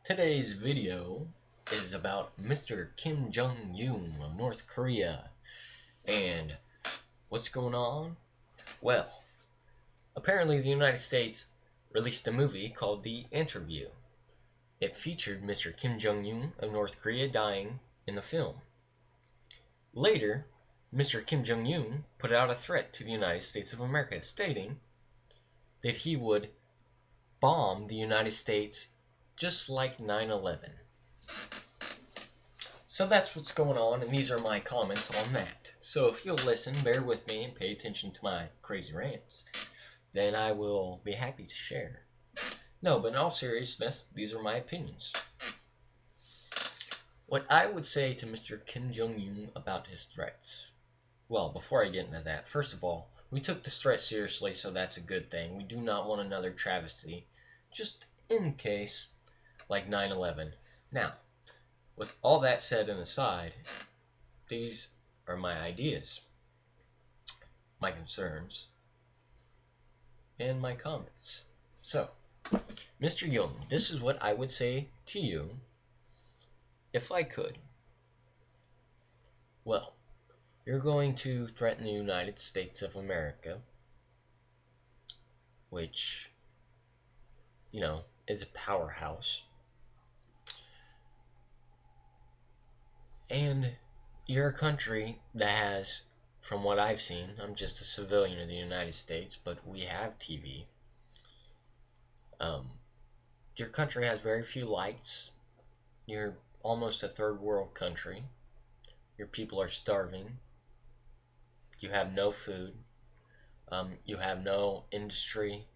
Today's video is about Mr. Kim Jong-un of North Korea. And what's going on? Well, apparently the United States released a movie called The Interview. It featured Mr. Kim Jong-un of North Korea dying in the film. Later, Mr. Kim Jong-un put out a threat to the United States of America, stating that he would bomb the United States just like 9/11. So that's what's going on, and these are my comments on that. So if you'll listen, bear with me, and pay attention to my crazy rants, then I will be happy to share. No, but in all seriousness, these are my opinions. What I would say to Mr. Kim Jong-un about his threats. Well, before I get into that, first of all, we took this threat seriously, so that's a good thing. We do not want another travesty, just in case, like 9/11. Now, with all that said and aside, these are my ideas, my concerns, and my comments. So, Mr. Jung, this is what I would say to you if I could. Well, you're going to threaten the United States of America, which, is a powerhouse. And you're a country that has, from what I've seen, I'm just a civilian of the United States, but we have TV. Your country has very few lights. You're almost a third world country. Your people are starving. You have no food. You have no industry.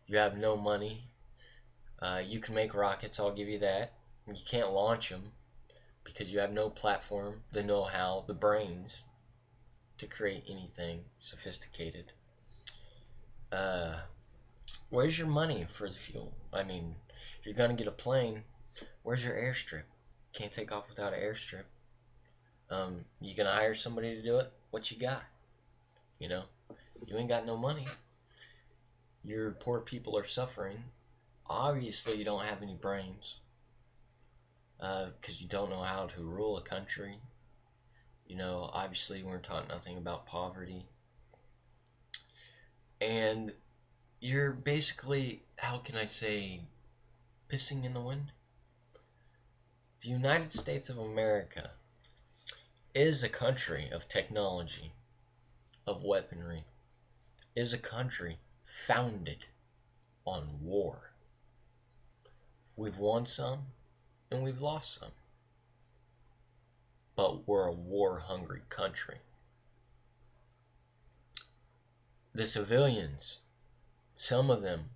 You have no money. You can make rockets, I'll give you that. You can't launch them because you have no platform, the know-how, the brains to create anything sophisticated. Where's your money for the fuel? I mean, if you're going to get a plane, where's your airstrip? Can't take off without an airstrip. You gonna hire somebody to do it? What you got? You ain't got no money. Your poor people are suffering. Obviously, you don't have any brains, because you don't know how to rule a country. Obviously, we're taught nothing about poverty. And you're basically, how can I say, pissing in the wind? The United States of America is a country of technology, of weaponry, is a country founded on war. We've won some, and we've lost some. But we're a war-hungry country. The civilians, some of them,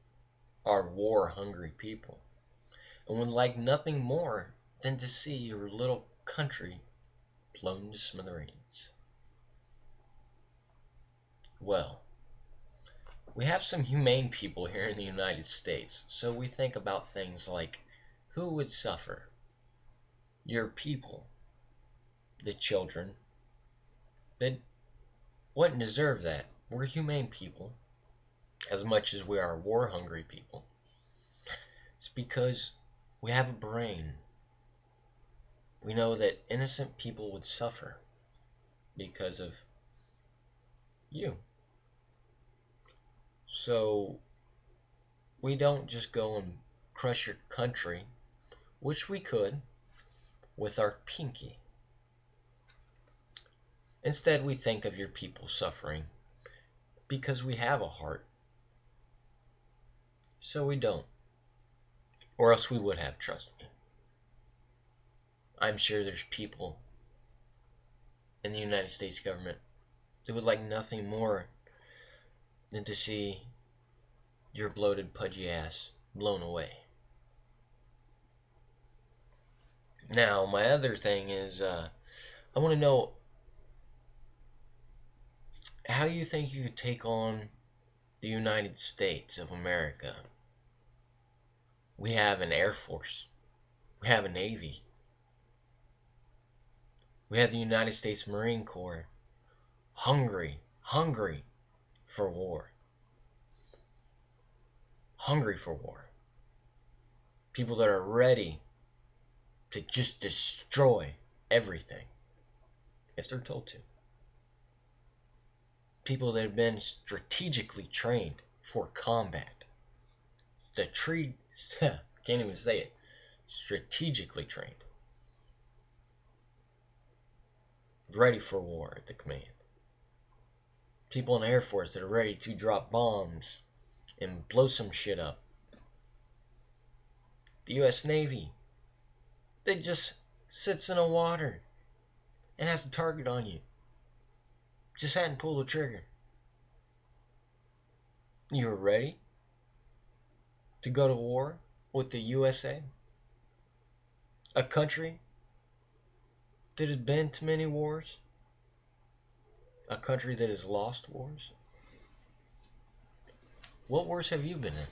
are war-hungry people, and would like nothing more than to see your little country blown to smithereens. Well, we have some humane people here in the United States, so we think about things like, who would suffer? Your people, the children, that wouldn't deserve that. We're humane people, as much as we are war-hungry people. It's because we have a brain. We know that innocent people would suffer because of you. So we don't just go and crush your country, which we could, with our pinky. Instead, we think of your people suffering because we have a heart. So we don't. Or else we would have, trust me. I'm sure there's people in the United States government that would like nothing more than to see your bloated, pudgy ass blown away. Now, my other thing is, I want to know how you think you could take on the United States of America. We have an Air Force. We have a Navy. We have the United States Marine Corps. Hungry for war. Hungry for war. People that are ready to just destroy everything if they're told to. People that have been strategically trained for combat. It's the tree, can't even say it. Strategically trained. Ready for war at the command. People in the Air Force that are ready to drop bombs and blow some shit up. The U.S. Navy that just sits in the water and has a target on you. Just hadn't pulled the trigger. You're ready to go to war with the USA? A country that has been to many wars? A country that has lost wars? What wars have you been in?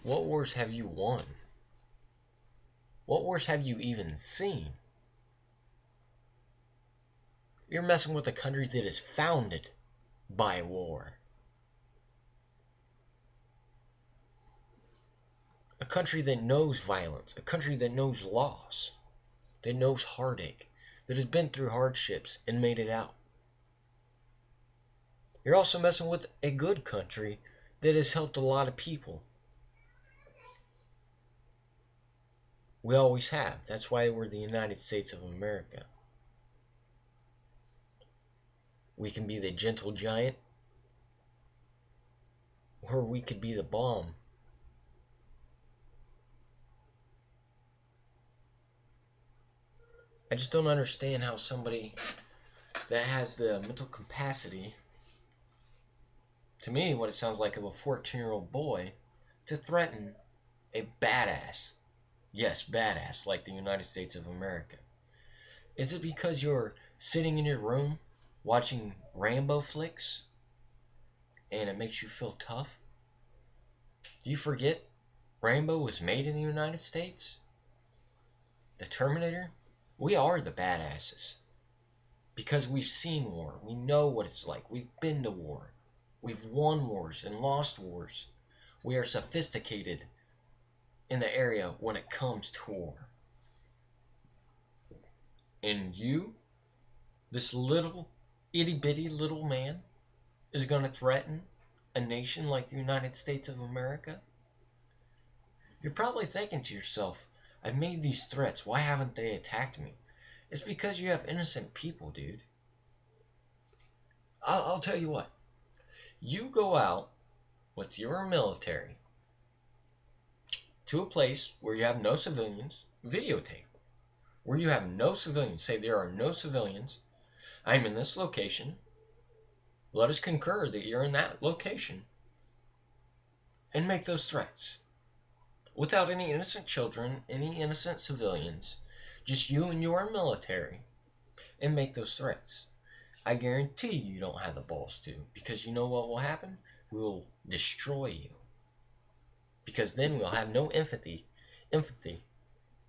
What wars have you won? What wars have you even seen? You're messing with a country that is founded by war. A country that knows violence. A country that knows loss. That knows heartache. That has been through hardships and made it out. You're also messing with a good country that has helped a lot of people. We always have. That's why we're the United States of America. We can be the gentle giant, or we could be the bomb. I just don't understand how somebody that has the mental capacity, to me, what it sounds like of a 14-year-old boy, to threaten a badass. Yes, badass, like the United States of America. Is it because you're sitting in your room watching Rambo flicks and it makes you feel tough? Do you forget Rambo was made in the United States? The Terminator? We are the badasses. Because we've seen war. We know what it's like. We've been to war. We've won wars and lost wars. We are sophisticated in the area when it comes to war. And you, this little itty-bitty little man, is going to threaten a nation like the United States of America? You're probably thinking to yourself, I've made these threats. Why haven't they attacked me? It's because you have innocent people, dude. I'll tell you what. You go out with your military to a place where you have no civilians, videotape. Where you have no civilians. Say there are no civilians. I'm in this location. Let us concur that you're in that location. And make those threats. Without any innocent children, any innocent civilians. Just you and your military. And make those threats. I guarantee you don't have the balls to. Because you know what will happen? We'll destroy you. Because then we'll have no empathy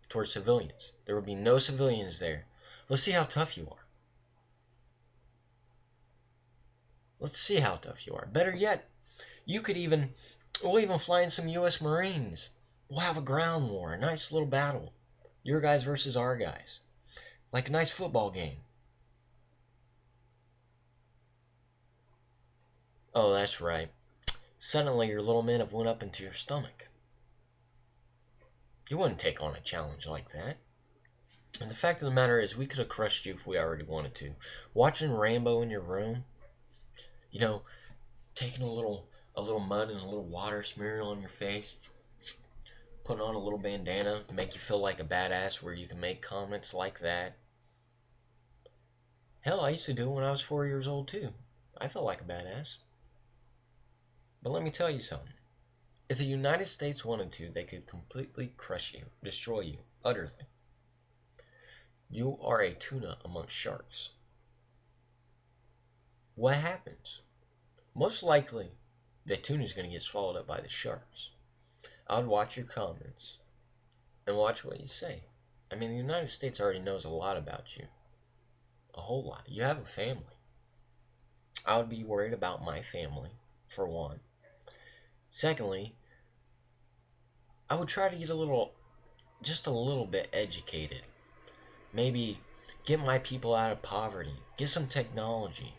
towards civilians. There will be no civilians there. Let's see how tough you are. Let's see how tough you are. Better yet, we'll even fly in some U.S. Marines. We'll have a ground war, a nice little battle. Your guys versus our guys. Like a nice football game. Oh, that's right. Suddenly your little men have went up into your stomach. You wouldn't take on a challenge like that. And the fact of the matter is, we could have crushed you if we already wanted to. Watching Rambo in your room, taking a little mud and a little water, smearing it on your face, putting on a little bandana to make you feel like a badass where you can make comments like that. Hell, I used to do it when I was 4 years old too. I felt like a badass. But let me tell you something. If the United States wanted to, they could completely crush you, destroy you, utterly. You are a tuna amongst sharks. What happens? Most likely, the tuna is going to get swallowed up by the sharks. I'd watch your comments and watch what you say. I mean, the United States already knows a lot about you. A whole lot. You have a family. I would be worried about my family, for one. Secondly, I would try to get just a little bit educated. Maybe get my people out of poverty, get some technology,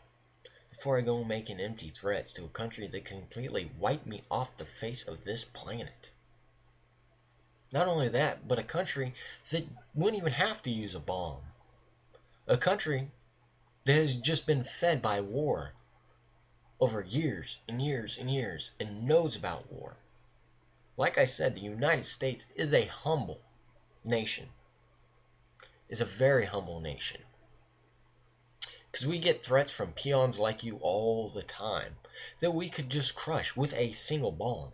before I go making empty threats to a country that can completely wipe me off the face of this planet. Not only that, but a country that wouldn't even have to use a bomb. A country that has just been fed by war over years and years and years and knows about war. Like I said, the United States is a humble nation, is a very humble nation. Because we get threats from peons like you all the time that we could just crush with a single bomb.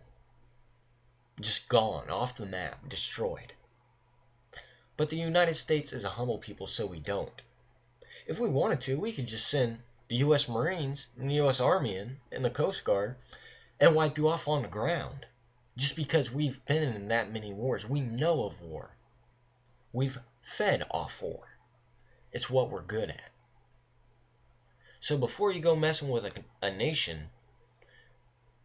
Just gone, off the map, destroyed. But the United States is a humble people, so we don't. If we wanted to, we could just send the U.S. Marines and the U.S. Army in and the Coast Guard and wipe you off on the ground. Just because we've been in that many wars. We know of war. We've fed off war. It's what we're good at. So before you go messing with a nation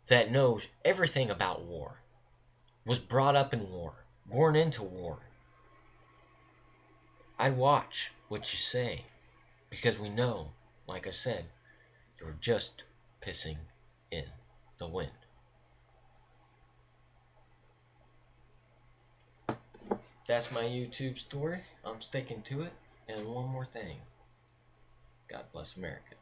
that knows everything about war, was brought up in war, born into war, I'd watch what you say. Because we know, like I said, you're just pissing in the wind. That's my YouTube story. I'm sticking to it. And one more thing. God bless America.